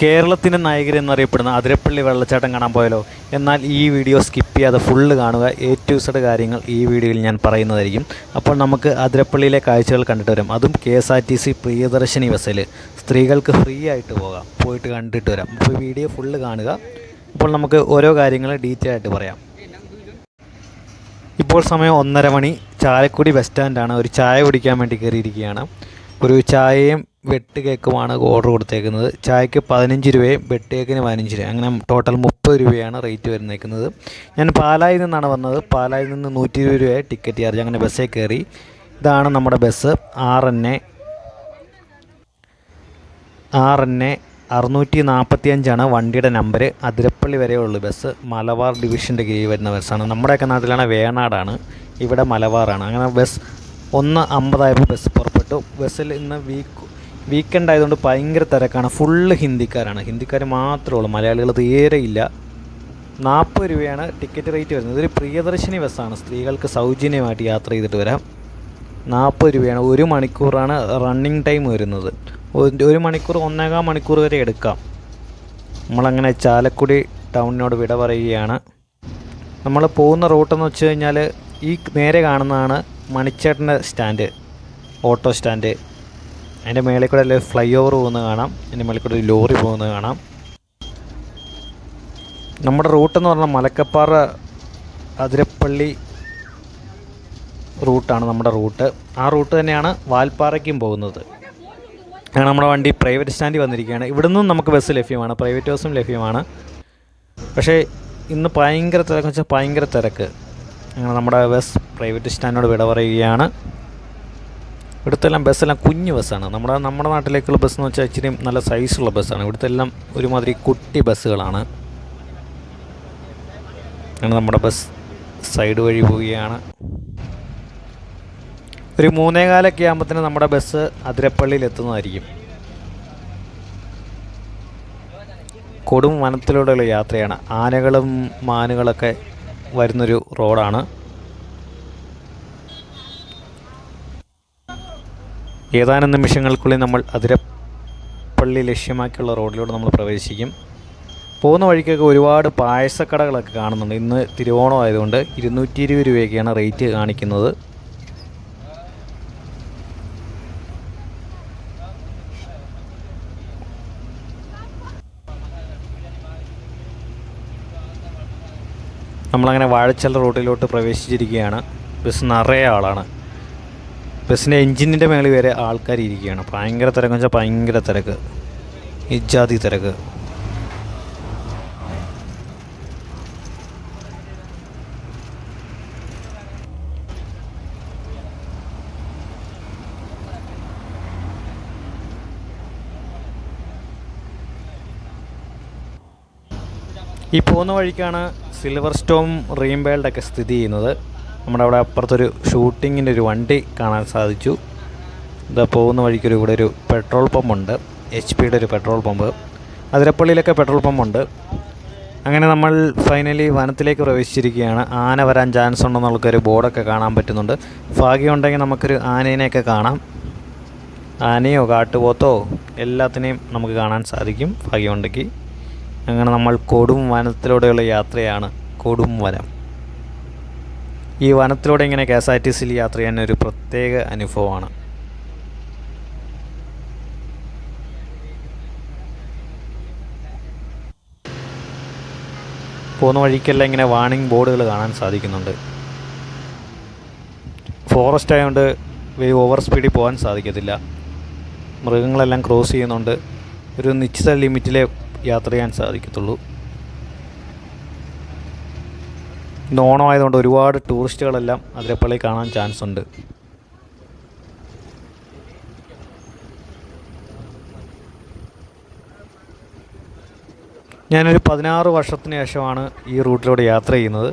കേരളത്തിൻ്റെ നായകർ എന്നറിയപ്പെടുന്ന അതിരപ്പള്ളി വെള്ളച്ചാട്ടം കാണാൻ പോയാലോ? എന്നാൽ ഈ വീഡിയോ സ്കിപ്പ് ചെയ്യാതെ ഫുള്ള് കാണുക. A to Z കാര്യങ്ങൾ ഈ വീഡിയോയിൽ ഞാൻ പറയുന്നതായിരിക്കും. അപ്പോൾ നമുക്ക് അതിരപ്പള്ളിയിലെ കാഴ്ചകൾ കണ്ടിട്ട് വരാം. അതും KSRTC പ്രിയദർശിനി ബസ്സിൽ സ്ത്രീകൾക്ക് ഫ്രീ ആയിട്ട് പോകാം, പോയിട്ട് കണ്ടിട്ട് വരാം. അപ്പോൾ വീഡിയോ ഫുള്ള് കാണുക. അപ്പോൾ നമുക്ക് ഓരോ കാര്യങ്ങൾ ഡീറ്റെയിൽ ആയിട്ട് പറയാം. ഇപ്പോൾ സമയം 1:30 മണി. ചാലക്കുടി ബസ് സ്റ്റാൻഡാണ്. ഒരു ചായ കുടിക്കാൻ വേണ്ടി കയറിയിരിക്കുകയാണ്. ഒരു ചായയും വെട്ട് കേക്കുമാണ് ഓർഡർ കൊടുത്തേക്കുന്നത്. ചായക്ക് 15 രൂപയും വെട്ട് കേക്കിന് 15 രൂപ, അങ്ങനെ ടോട്ടൽ 30 രൂപയാണ് റേറ്റ് വരുന്നേക്കുന്നത്. ഞാൻ പാലായിൽ നിന്നാണ് വന്നത്. പാലായിൽ നിന്ന് 120 രൂപയെ ടിക്കറ്റ് ചാർജ്. അങ്ങനെ ബസ്സിൽ കയറി. ഇതാണ് നമ്മുടെ ബസ്. RN 645 വണ്ടിയുടെ നമ്പർ. അതിരപ്പള്ളി വരെയുള്ളൂ ബസ്. മലബാർ ഡിവിഷൻ്റെ കീഴിൽ വരുന്ന ബസ്സാണ്. നമ്മുടെയൊക്കെ നാട്ടിലാണ് വേണാടാണ്, ഇവിടെ മലബാറാണ്. അങ്ങനെ ബസ് 1:50 ബസ് പുറപ്പെട്ടു. ബസ്സിൽ ഇന്ന് വീക്കെൻഡ് ആയതുകൊണ്ട് ഭയങ്കര തിരക്കാണ്. ഫുള്ള് ഹിന്ദിക്കാരാണ്. ഹിന്ദിക്കാർ മാത്രമേ ഉള്ളൂ, മലയാളികൾ തീരെ ഇല്ല. 40 രൂപയാണ് ടിക്കറ്റ് റേറ്റ് വരുന്നത്. ഇതൊരു പ്രിയദർശിനി ബസ്സാണ്. സ്ത്രീകൾക്ക് സൗജന്യമായിട്ട് യാത്ര ചെയ്തിട്ട് വരാം. 40 രൂപയാണ്. 1 മണിക്കൂറാണ് റണ്ണിങ് ടൈം വരുന്നത്. 1 മണിക്കൂർ 1.25 മണിക്കൂർ വരെ എടുക്കാം. നമ്മളങ്ങനെ ചാലക്കുടി ടൗണിനോട് വിട പറയുകയാണ്. നമ്മൾ പോകുന്ന റൂട്ടെന്ന് വെച്ച് കഴിഞ്ഞാൽ ഈ നേരെ കാണുന്നതാണ് മണിച്ചേട്ടൻ്റെ സ്റ്റാൻഡ്, ഓട്ടോ സ്റ്റാൻഡ്. അതിൻ്റെ മേളിൽ കൂടെ ഫ്ലൈ ഓവർ പോകുന്നത് കാണാം. അതിൻ്റെ മേളിൽ കൂടെ ഒരു ലോറി പോകുന്നത് കാണാം. നമ്മുടെ റൂട്ടെന്ന് പറഞ്ഞാൽ മലക്കപ്പാറ അതിരപ്പള്ളി റൂട്ടാണ് നമ്മുടെ റൂട്ട്. ആ റൂട്ട് തന്നെയാണ് വാൽപ്പാറയ്ക്കും പോകുന്നത്. അങ്ങനെ നമ്മുടെ വണ്ടി പ്രൈവറ്റ് സ്റ്റാൻഡിൽ വന്നിരിക്കുകയാണ്. ഇവിടെ നിന്നും നമുക്ക് ബസ് ലഭ്യമാണ്, പ്രൈവറ്റ് ബസ്സും ലഭ്യമാണ്. പക്ഷേ ഇന്ന് ഭയങ്കര തിരക്കെന്ന് വെച്ചാൽ ഭയങ്കര തിരക്ക്. അങ്ങനെ നമ്മുടെ ബസ് പ്രൈവറ്റ് സ്റ്റാൻഡിനോട് വിട പറയുകയാണ്. ഇവിടുത്തെല്ലാം ബസ്സെല്ലാം കുഞ്ഞു ബസ്സാണ്. നമ്മുടെ നാട്ടിലേക്കുള്ള ബസ് എന്ന് വെച്ചാൽ ഇച്ചിരി നല്ല സൈസുള്ള ബസ്സാണ്. ഇവിടുത്തെ എല്ലാം ഒരുമാതിരി കുട്ടി ബസ്സുകളാണ്. അങ്ങനെ നമ്മുടെ ബസ് സൈഡ് വഴി പോവുകയാണ്. ഒരു 3:15 ആകുമ്പോഴത്തേന് നമ്മുടെ ബസ് അതിരപ്പള്ളിയിൽ എത്തുന്നതായിരിക്കും. കൊടും വനത്തിലൂടെയുള്ള യാത്രയാണ്. ആനകളും മാനുകളൊക്കെ വരുന്നൊരു റോഡാണ്. ഏതാനും നിമിഷങ്ങൾക്കുള്ളിൽ നമ്മൾ അതിരപ്പള്ളി ലക്ഷ്യമാക്കിയുള്ള റോഡിലൂടെ നമ്മൾ പ്രവേശിക്കും. പോകുന്ന വഴിക്കൊക്കെ ഒരുപാട് പായസക്കടകളൊക്കെ കാണുന്നുണ്ട്. ഇന്ന് തിരുവോണം ആയതുകൊണ്ട് 220 രൂപയൊക്കെയാണ് റേറ്റ് കാണിക്കുന്നത്. നമ്മളങ്ങനെ വാഴച്ചാൽ റോഡിലോട്ട് പ്രവേശിച്ചിരിക്കുകയാണ്. ബസ് നിറയെ ആളാണ്. ബസ്സിൻ്റെ എൻജിനിൻ്റെ മേളിൽ വരെ ആൾക്കാർ ഇരിക്കുകയാണ്. ഭയങ്കര തിരക്കെന്ന് വെച്ചാൽ ഭയങ്കര തിരക്ക്, ഇജാതി തിരക്ക്. ഈ പോകുന്ന വഴിക്കാണ് സിൽവർ സ്റ്റോം റീംവേൾഡൊക്കെ സ്ഥിതി ചെയ്യുന്നത്. നമ്മുടെ അവിടെ അപ്പുറത്തൊരു ഷൂട്ടിങ്ങിൻ്റെ ഒരു വണ്ടി കാണാൻ സാധിച്ചു. ഇതാ പോകുന്ന വഴിക്കൊരു ഇവിടെ ഒരു പെട്രോൾ പമ്പുണ്ട്, HP ഒരു പെട്രോൾ പമ്പ്. അതിരപ്പള്ളിയിലൊക്കെ പെട്രോൾ പമ്പുണ്ട്. അങ്ങനെ നമ്മൾ ഫൈനലി വനത്തിലേക്ക് പ്രവേശിച്ചിരിക്കുകയാണ്. ആന വരാൻ ചാൻസ് ഉണ്ടെന്നുള്ളൊരു ബോർഡൊക്കെ കാണാൻ പറ്റുന്നുണ്ട്. ഭാഗ്യമുണ്ടെങ്കിൽ നമുക്കൊരു ആനേനെയൊക്കെ കാണാം. ആനയോ കാട്ടുപോത്തോ എല്ലാത്തിനെയും നമുക്ക് കാണാൻ സാധിക്കും ഭാഗ്യമുണ്ടെങ്കിൽ. അങ്ങനെ നമ്മൾ കൊടും വനത്തിലൂടെയുള്ള യാത്രയാണ്. കൊടും വനം. ഈ വനത്തിലൂടെ ഇങ്ങനെ KSRTCയിൽ യാത്ര ചെയ്യാൻ ഒരു പ്രത്യേക അനുഭവമാണ്. പോകുന്ന വഴിക്കെല്ലാം ഇങ്ങനെ വാർണിംഗ് ബോർഡുകൾ കാണാൻ സാധിക്കുന്നുണ്ട്. ഫോറസ്റ്റ് ആയതുകൊണ്ട് ഓവർ സ്പീഡിൽ പോകാൻ സാധിക്കത്തില്ല. മൃഗങ്ങളെല്ലാം ക്രോസ് ചെയ്യുന്നുണ്ട്. ഒരു നിശ്ചിത ലിമിറ്റിലെ യാത്ര ചെയ്യാൻ സാധിക്കത്തുള്ളൂ. ഇന്ന് ഓണമായതുകൊണ്ട് ഒരുപാട് ടൂറിസ്റ്റുകളെല്ലാം അതിരപ്പള്ളി കാണാൻ ചാൻസ് ഉണ്ട്. ഞാനൊരു 16 വർഷത്തിന് ശേഷമാണ് ഈ റൂട്ടിലൂടെ യാത്ര ചെയ്യുന്നത്.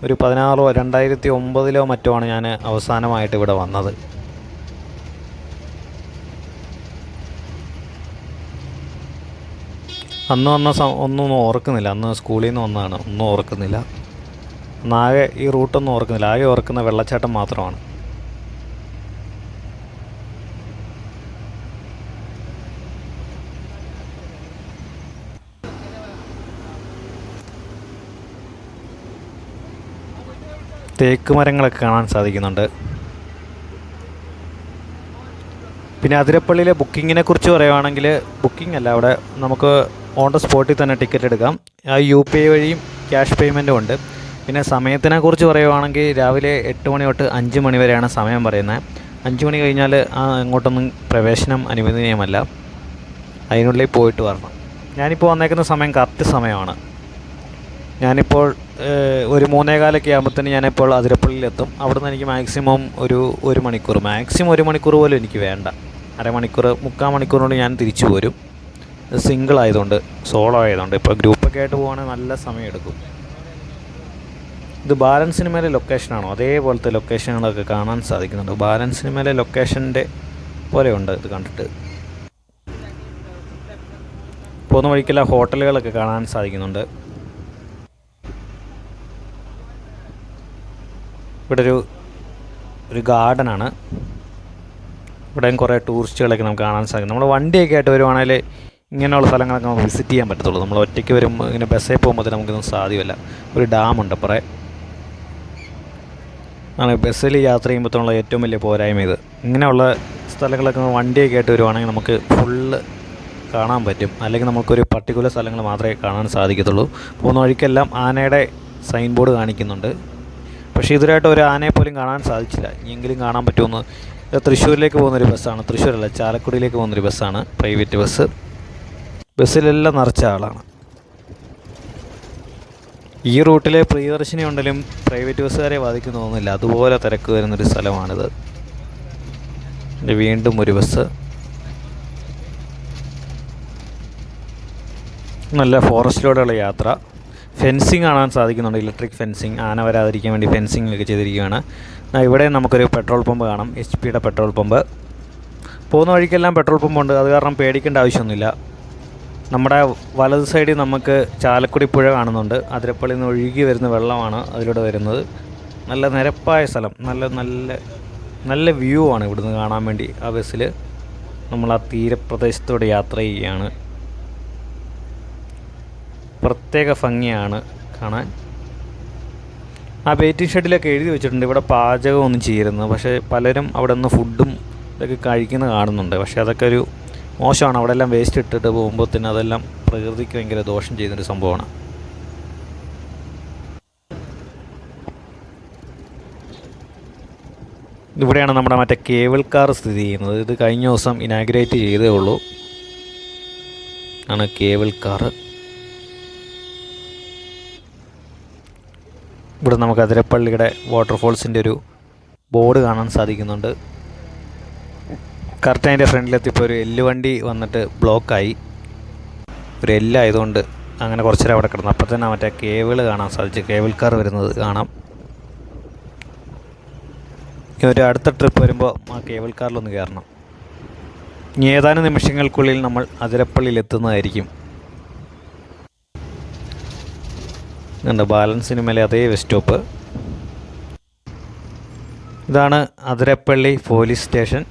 ഒരു 2009 മറ്റോ ആണ് ഞാൻ അവസാനമായിട്ട് ഇവിടെ വന്നത്. അന്ന് വന്ന ഒന്നും ഓർക്കുന്നില്ല. അന്ന് സ്കൂളിൽ നിന്ന് വന്നതാണ്, ഒന്നും ഓർക്കുന്നില്ല. ആകെ ഈ റൂട്ടൊന്നും ഓർക്കുന്നില്ല. ആകെ ഓർക്കുന്ന വെള്ളച്ചാട്ടം മാത്രമാണ്. തേക്ക് മരങ്ങളൊക്കെ കാണാൻ സാധിക്കുന്നുണ്ട്. പിന്നെ അതിരപ്പള്ളിയിലെ ബുക്കിങ്ങിനെ കുറിച്ച് പറയുവാണെങ്കിൽ ബുക്കിംഗ് അല്ല, അവിടെ നമുക്ക് ഓൺ ദ സ്പോട്ടിൽ തന്നെ ടിക്കറ്റ് എടുക്കാം. UPI വഴിയും ക്യാഷ് പേയ്മെൻറ്റും ഉണ്ട്. പിന്നെ സമയത്തിനെ കുറിച്ച് പറയുവാണെങ്കിൽ രാവിലെ 8 മണി തൊട്ട് 5 മണി വരെയാണ് സമയം പറയുന്നത്. 5 മണി കഴിഞ്ഞാൽ അങ്ങോട്ടൊന്നും പ്രവേശനം അനുവദനീയമല്ല, അതിനുള്ളിൽ പോയിട്ട് വരണം. ഞാനിപ്പോൾ വന്നേക്കുന്ന സമയം കറക്റ്റ് സമയമാണ്. ഞാനിപ്പോൾ ഒരു 3:15 ആകുമ്പോഴത്തേന് ഞാനിപ്പോൾ അതിരപ്പള്ളിയിലെത്തും. അവിടുന്ന് എനിക്ക് മാക്സിമം ഒരു മണിക്കൂർ, മാക്സിമം 1 മണിക്കൂർ പോലും എനിക്ക് വേണ്ട. അരമണിക്കൂർ 3/4 മണിക്കൂറിനുള്ളിൽ ഞാൻ തിരിച്ചു പോരും. സിംഗിൾ ആയതുകൊണ്ട്, സോളോ ആയതുകൊണ്ട്. ഇപ്പോൾ ഗ്രൂപ്പൊക്കെ ആയിട്ട് പോകുകയാണെങ്കിൽ നല്ല സമയം എടുക്കും. ഇത് ബാലൻസ് സിനിമയിലെ ലൊക്കേഷനാണോ? അതേപോലത്തെ ലൊക്കേഷനുകളൊക്കെ കാണാൻ സാധിക്കുന്നുണ്ട്. ബാലൻസ് സിനിമയിലെ ലൊക്കേഷൻ്റെ പോലെയുണ്ട് ഇത് കണ്ടിട്ട്. പോകുന്ന വഴിക്കെല്ലാം ഹോട്ടലുകളൊക്കെ കാണാൻ സാധിക്കുന്നുണ്ട്. ഇവിടെ ഒരു ഗാർഡനാണ്. ഇവിടെയും കുറേ ടൂറിസ്റ്റുകളൊക്കെ നമുക്ക് കാണാൻ സാധിക്കും. നമ്മൾ വണ്ടിയൊക്കെ ആയിട്ട് വരുവാണെങ്കിൽ ഇങ്ങനെയുള്ള സ്ഥലങ്ങളൊക്കെ നമുക്ക് വിസിറ്റ് ചെയ്യാൻ പറ്റത്തുള്ളൂ. നമ്മൾ ഒറ്റയ്ക്ക് വരുമ്പോൾ ഇങ്ങനെ ബസ്സിൽ പോകുമ്പോൾ നമുക്കൊന്നും സാധ്യമല്ല. ഒരു ഡാമുണ്ട് അപ്പുറേ. ആണ് ബസ്സിൽ യാത്ര ചെയ്യുമ്പോഴത്തേനുള്ള ഏറ്റവും വലിയ പോരായ്മ ഇത്. ഇങ്ങനെയുള്ള സ്ഥലങ്ങളൊക്കെ വണ്ടിയൊക്കെ ആയിട്ട് വരുവാണെങ്കിൽ നമുക്ക് ഫുള്ള് കാണാൻ പറ്റും. അല്ലെങ്കിൽ നമുക്കൊരു പർട്ടിക്കുലർ സ്ഥലങ്ങൾ മാത്രമേ കാണാൻ സാധിക്കത്തുള്ളൂ. പോകുന്ന വഴിക്കെല്ലാം ആനയുടെ സൈൻ ബോർഡ് കാണിക്കുന്നുണ്ട്. പക്ഷേ ഇതുവരെയായിട്ട് ഒരു ആനയെ പോലും കാണാൻ സാധിച്ചില്ല. ഇനിയെങ്കിലും കാണാൻ പറ്റുമെന്ന്. ഇത് തൃശ്ശൂരിലേക്ക് പോകുന്നൊരു ബസ്സാണ്. തൃശ്ശൂരല്ല, ചാലക്കുടിയിലേക്ക് പോകുന്നൊരു ബസ്സാണ്, പ്രൈവറ്റ് ബസ്. ബസ്സിലെല്ലാം നിറച്ച ആളാണ്. ഈ റൂട്ടിൽ പ്രിയദർശിനി ഉണ്ടെങ്കിലും പ്രൈവറ്റ് ബസ്സുകാരെ ബാധിക്കുന്നു തോന്നുന്നില്ല. അതുപോലെ തിരക്ക് വരുന്നൊരു സ്ഥലമാണിത്. വീണ്ടും ഒരു ബസ്. നല്ല ഫോറസ്റ്റിലൂടെയുള്ള യാത്ര. ഫെൻസിങ് കാണാൻ സാധിക്കുന്നുണ്ട്, ഇലക്ട്രിക് ഫെൻസിങ്. ആന വരാതിരിക്കാൻ വേണ്ടി ഫെൻസിങ് ഒക്കെ ചെയ്തിരിക്കുകയാണ്. ഇവിടെ നമുക്കൊരു പെട്രോൾ പമ്പ് കാണാം, HP പെട്രോൾ പമ്പ്. പോകുന്ന വഴിക്കെല്ലാം പെട്രോൾ പമ്പുണ്ട്, അത് കാരണം പേടിക്കേണ്ട ആവശ്യമൊന്നുമില്ല. നമ്മുടെ വലത് സൈഡിൽ നമുക്ക് ചാലക്കുടി പുഴ കാണുന്നുണ്ട്. അതിരപ്പള്ളിയിൽ നിന്ന് ഒഴുകി വരുന്ന വെള്ളമാണ് അതിലൂടെ വരുന്നത്. നല്ല നിരപ്പായ സ്ഥലം, നല്ല വ്യൂ ആണ് ഇവിടുന്ന് കാണാൻ വേണ്ടി. ആ ബസ്സിൽ നമ്മൾ ആ തീരപ്രദേശത്തോടെ യാത്ര ചെയ്യുകയാണ്. പ്രത്യേക ഭംഗിയാണ് കാണാൻ. ആ വെയിറ്റിംഗ് ഷെഡിലൊക്കെ എഴുതി വെച്ചിട്ടുണ്ട് ഇവിടെ പാചകമൊന്നും ചെയ്യരുതെന്ന്. പക്ഷേ പലരും അവിടെ നിന്ന് ഫുഡും ഇതൊക്കെ കഴിക്കുന്ന കാണുന്നുണ്ട്. പക്ഷേ അതൊക്കെ ഒരു മോശമാണ്. അവിടെ എല്ലാം വേസ്റ്റ് ഇട്ടിട്ട് പോകുമ്പോൾ തന്നെ അതെല്ലാം പ്രകൃതിക്ക് ഭയങ്കര ദോഷം ചെയ്യുന്നൊരു സംഭവമാണ്. ഇവിടെയാണ് നമ്മുടെ മറ്റേ കേബിൾ കാർ സ്ഥിതി ചെയ്യുന്നത്. ഇത് കഴിഞ്ഞ ദിവസം ഇനാഗുറേറ്റ് ചെയ്തേ ഉള്ളൂ. ആണ് കേബിൾ കാർ. ഇവിടെ നമുക്ക് അതിരപ്പള്ളിയുടെ വാട്ടർഫോൾസിൻ്റെ ഒരു ബോർഡ് കാണാൻ സാധിക്കുന്നുണ്ട്. കറക്റ്റ് അതിൻ്റെ ഫ്രണ്ടിലെത്തിയപ്പോൾ ഒരു എല്ല് വണ്ടി വന്നിട്ട് ബ്ലോക്കായി. ഒരു എല്ലായതുകൊണ്ട് അങ്ങനെ കുറച്ച് നേരം അവിടെ കിടന്നു. അപ്പോൾ തന്നെ മറ്റേ കേബിൾ കാണാൻ സാധിച്ചു, കേബിൾ കാർ വരുന്നത് കാണാം. ഒരു അടുത്ത ട്രിപ്പ് വരുമ്പോൾ ആ കേബിൾ കാറിലൊന്ന് കയറണം. ഇനി ഏതാനും നിമിഷങ്ങൾക്കുള്ളിൽ നമ്മൾ അതിരപ്പള്ളിയിൽ എത്തുന്നതായിരിക്കും. ഉണ്ട് ബാലൻസ് സിനിമയിലെ അതേ ബസ് സ്റ്റോപ്പ്. ഇതാണ് അതിരപ്പള്ളി പോലീസ് സ്റ്റേഷൻ.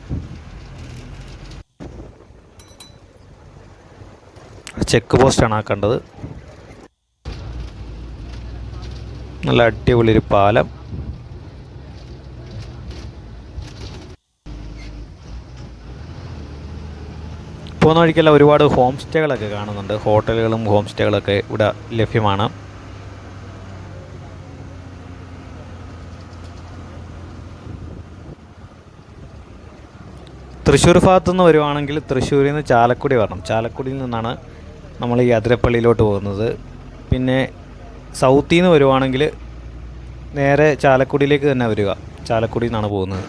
ചെക്ക് പോസ്റ്റാണ് ആ കണ്ടത്. നല്ല അടിപൊളി ഒരു പാലം. പോകുന്ന വഴിക്കെല്ലാം ഒരുപാട് ഹോം സ്റ്റേകളൊക്കെ കാണുന്നുണ്ട്. ഹോട്ടലുകളും ഹോം സ്റ്റേകളൊക്കെ ഇവിടെ ലഭ്യമാണ്. തൃശ്ശൂർ ഭാഗത്തുനിന്ന് വരുവാണെങ്കിൽ തൃശ്ശൂരിൽ നിന്ന് ചാലക്കുടി വരണം. ചാലക്കുടിയിൽ നിന്നാണ് നമ്മൾ ഈ അതിരപ്പള്ളിയിലോട്ട് പോകുന്നത്. പിന്നെ സൗത്തിൽ നിന്ന് വരുവാണെങ്കിൽ നേരെ ചാലക്കുടിയിലേക്ക് തന്നെ വരിക. ചാലക്കുടിയിൽ നിന്നാണ് പോകുന്നത്.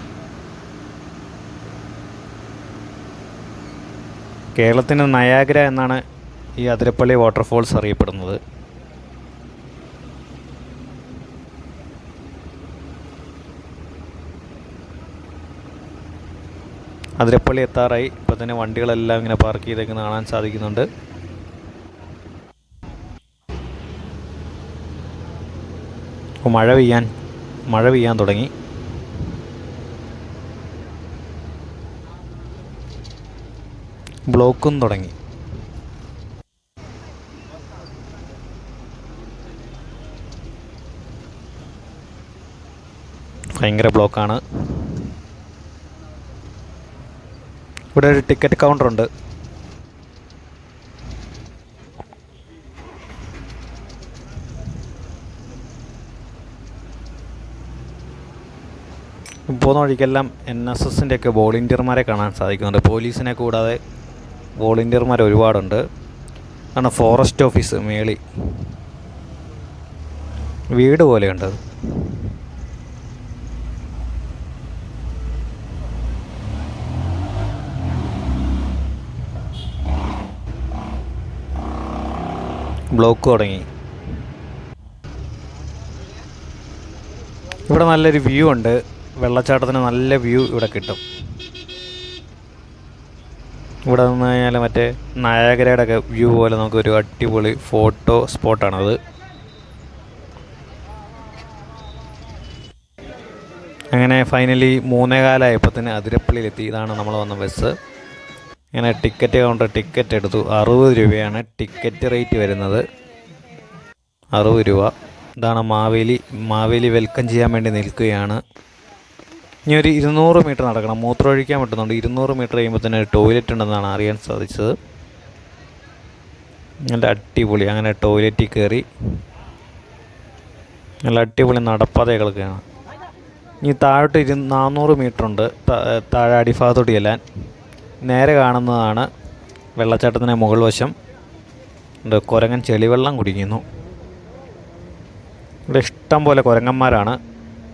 കേരളത്തിൻ്റെ നയാഗ്ര എന്നാണ് ഈ അതിരപ്പള്ളി വാട്ടർഫോൾസ് അറിയപ്പെടുന്നത്. അതിരപ്പള്ളി എത്താറായി. ഇപ്പോൾ തന്നെ വണ്ടികളെല്ലാം ഇങ്ങനെ പാർക്ക് ചെയ്തേക്കുന്നത് കാണാൻ സാധിക്കുന്നുണ്ട്. മഴ പെയ്യാൻ തുടങ്ങി. ബ്ലോക്കും തുടങ്ങി. ഭയങ്കര ബ്ലോക്കാണ്. ഇവിടെ ഒരു ടിക്കറ്റ് കൗണ്ടറുണ്ട്. പോകുന്ന വഴിക്കെല്ലാം NSSൻ്റെ ഒക്കെ വോളണ്ടിയർമാരെ കാണാൻ സാധിക്കുന്നുണ്ട്. പോലീസിനെ കൂടാതെ വോളണ്ടിയർമാർ ഒരുപാടുണ്ട്. ആണ് ഫോറസ്റ്റ് ഓഫീസ് മേളി വീട് പോലെയുണ്ട്. ബ്ലോക്ക് തുടങ്ങി. ഇവിടെ നല്ലൊരു വ്യൂ ഉണ്ട്. വെള്ളച്ചാട്ടത്തിന് നല്ല വ്യൂ ഇവിടെ കിട്ടും. ഇവിടെ നിന്ന് കഴിഞ്ഞാൽ മറ്റേ നയാഗ്രയുടെ ഒക്കെ വ്യൂ പോലെ നമുക്കൊരു അടിപൊളി ഫോട്ടോ സ്പോട്ടാണത്. അങ്ങനെ ഫൈനലി 3:15 തന്നെ അതിരപ്പള്ളിയിലെത്തി. ഇതാണ് നമ്മൾ വന്ന ബസ്. ഇങ്ങനെ ടിക്കറ്റ് കൗണ്ടർ ടിക്കറ്റ് എടുത്തു. 60 രൂപയാണ് ടിക്കറ്റ് റേറ്റ് വരുന്നത്. 60 രൂപ. ഇതാണ് മാവേലി വെൽക്കം ചെയ്യാൻ വേണ്ടി നിൽക്കുകയാണ്. ഇനി ഒരു 200 മീറ്റർ നടക്കണം. മൂത്രമൊഴിക്കാൻ പറ്റുന്നുണ്ട്. 200 മീറ്റർ കഴിയുമ്പോൾ തന്നെ ടോയ്ലറ്റ് ഉണ്ടെന്നാണ് അറിയാൻ സാധിച്ചത്. നല്ല അടിപൊളി. അങ്ങനെ ടോയ്ലറ്റിൽ കയറി നല്ല അടിപൊളി നടപ്പാതകളൊക്കെയാണ്. ഇനി താഴോട്ട് 400 മീറ്റർ ഉണ്ട്. താഴെ അടിഭാഗത്തോട്ട് ചെല്ലാൻ. നേരെ കാണുന്നതാണ് വെള്ളച്ചാട്ടത്തിൻ്റെ മുകൾ വശം. കുരങ്ങൻ ചെളിവെള്ളം കുടിക്കുന്നു. ഇവിടെ ഇഷ്ടം പോലെ കുരങ്ങന്മാരാണ്.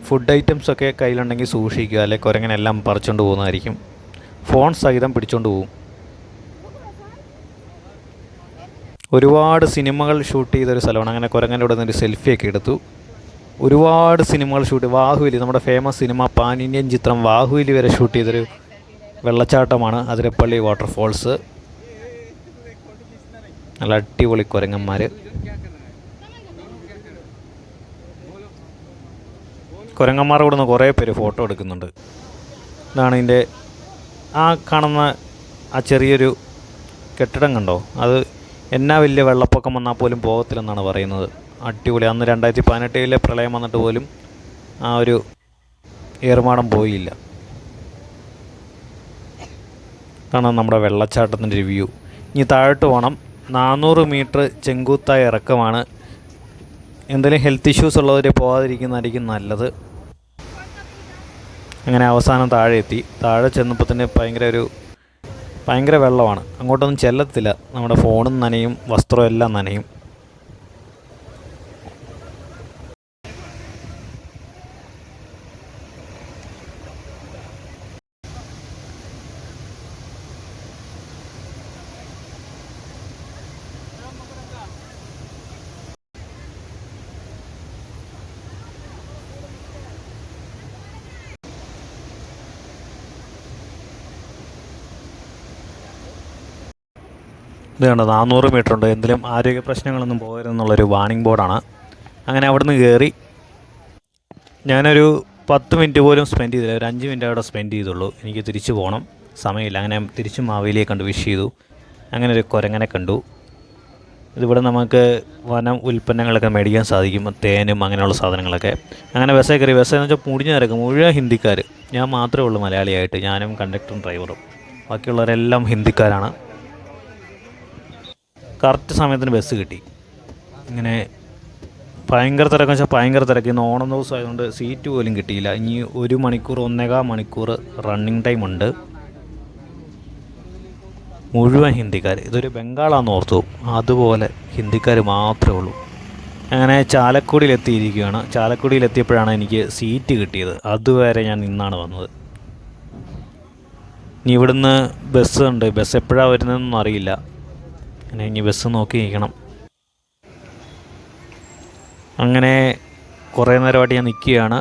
ഫുഡ് ഐറ്റംസൊക്കെ കയ്യിലുണ്ടെങ്കിൽ സൂക്ഷിക്കുക, അല്ലെങ്കിൽ കുരങ്ങനെല്ലാം പറിച്ചുകൊണ്ട് പോകുന്നതായിരിക്കും. ഫോൺ സഹിതം പിടിച്ചുകൊണ്ട് പോകും. ഒരുപാട് സിനിമകൾ ഷൂട്ട് ചെയ്തൊരു സ്ഥലമാണ്. അങ്ങനെ കുരങ്ങൻ്റെ ഇവിടെ നിന്നൊരു സെൽഫിയൊക്കെ എടുത്തു. ഒരുപാട് സിനിമകൾ ഷൂട്ട്, ബാഹുബലി, നമ്മുടെ ഫേമസ് സിനിമ പാൻ ഇന്ത്യൻ ചിത്രം ബാഹുബലി വരെ ഷൂട്ട് ചെയ്തൊരു വെള്ളച്ചാട്ടമാണ് അതിരപ്പള്ളി വാട്ടർഫോൾസ്. നല്ല അടിപൊളി കുരങ്ങന്മാർ. കുരങ്ങന്മാർ ഇവിടെ നിന്ന് കുറേ പേര് ഫോട്ടോ എടുക്കുന്നുണ്ട്. ഇതാണ് ഇതിൻ്റെ കാണുന്ന ചെറിയൊരു കെട്ടിടം കണ്ടോ? അത് എന്നാ വലിയ വെള്ളപ്പൊക്കം വന്നാൽ പോലും പോകത്തില്ലെന്നാണ് പറയുന്നത്. അടിപൊളി. അന്ന് 2018 പ്രളയം വന്നിട്ട് പോലും ആ ഒരു ഏറുമാടം പോയില്ല. ഇതാണ് നമ്മുടെ വെള്ളച്ചാട്ടത്തിൻ്റെ റിവ്യൂ. ഇനി താഴോട്ട് പോകണം. 400 മീറ്റർ ചെങ്കൂത്തായ ഇറക്കമാണ്. എന്തെങ്കിലും ഹെൽത്ത് ഇഷ്യൂസ് ഉള്ളവർ പോകാതിരിക്കുന്നതായിരിക്കും നല്ലത്. അങ്ങനെ അവസാനം താഴെ എത്തി. താഴെ ചെന്നപ്പോൾ തന്നെ ഭയങ്കര വെള്ളമാണ്. അങ്ങോട്ടൊന്നും ചെല്ലത്തില്ല. നമ്മുടെ ഫോണും നനയും, വസ്ത്രവും എല്ലാം നനയും. ഇത് കണ്ടോ, 400 മീറ്റർ ഉണ്ട്. എന്തെങ്കിലും ആരോഗ്യ പ്രശ്നങ്ങളൊന്നും പോകരുതെന്നുള്ളൊരു വാർണിംഗ് ബോർഡാണ്. അങ്ങനെ അവിടുന്ന് കയറി ഞാനൊരു 10 മിനിറ്റ് പോലും സ്പെൻഡ് ചെയ്തില്ല. ഒരു 5 മിനിറ്റ് അവിടെ സ്പെൻഡ് ചെയ്തുള്ളൂ. എനിക്ക് തിരിച്ചു പോകണം, സമയമില്ല. അങ്ങനെ തിരിച്ച് മാവേലിയെ കണ്ട് വിഷ് ചെയ്തു. അങ്ങനെ ഒരു കുരങ്ങനെ കണ്ടു. ഇതിവിടെ നമുക്ക് വനം ഉൽപ്പന്നങ്ങളൊക്കെ മേടിക്കാൻ സാധിക്കും, തേനും അങ്ങനെയുള്ള സാധനങ്ങളൊക്കെ. അങ്ങനെ ബസ്സേ കയറി. ബസ്സെന്ന് വെച്ചാൽ മുടിഞ്ഞു നിരക്കും, മുഴുവൻ ഹിന്ദിക്കാർ. ഞാൻ മാത്രമേ ഉള്ളൂ മലയാളിയായിട്ട്, ഞാനും കണ്ടക്ടറും ഡ്രൈവറും. ബാക്കിയുള്ളവരെല്ലാം ഹിന്ദിക്കാരാണ്. കറക്റ്റ് സമയത്തിന് ബസ് കിട്ടി. ഇങ്ങനെ ഭയങ്കര തിരക്കെന്ന് വെച്ചാൽ ഭയങ്കര തിരക്ക്. ഇന്ന് ഓണം ദിവസം ആയതുകൊണ്ട് സീറ്റ് പോലും കിട്ടിയില്ല. ഇനി 1 മണിക്കൂർ 1.25 മണിക്കൂർ റണ്ണിങ് ടൈം ഉണ്ട്. മുഴുവൻ ഹിന്ദിക്കാർ. ഇതൊരു ബംഗാളാണെന്ന് ഓർത്തു. അതുപോലെ ഹിന്ദിക്കാർ മാത്രമേ ഉള്ളൂ. അങ്ങനെ ചാലക്കുടിയിലെത്തിയിരിക്കുകയാണ്. ചാലക്കുടിയിലെത്തിയപ്പോഴാണ് എനിക്ക് സീറ്റ് കിട്ടിയത്. അതുവരെ ഞാൻ നിന്നാണ് വന്നത്. ഇനി ഇവിടുന്ന് ബസ് ഉണ്ട്. ബസ് എപ്പോഴാണ് വരുന്നതെന്നൊന്നും അറിയില്ല. അങ്ങനെ ഇനി ബസ് നോക്കി നിൽക്കണം. അങ്ങനെ കുറേ നേരമായിട്ട് ഞാൻ നിൽക്കുകയാണ്.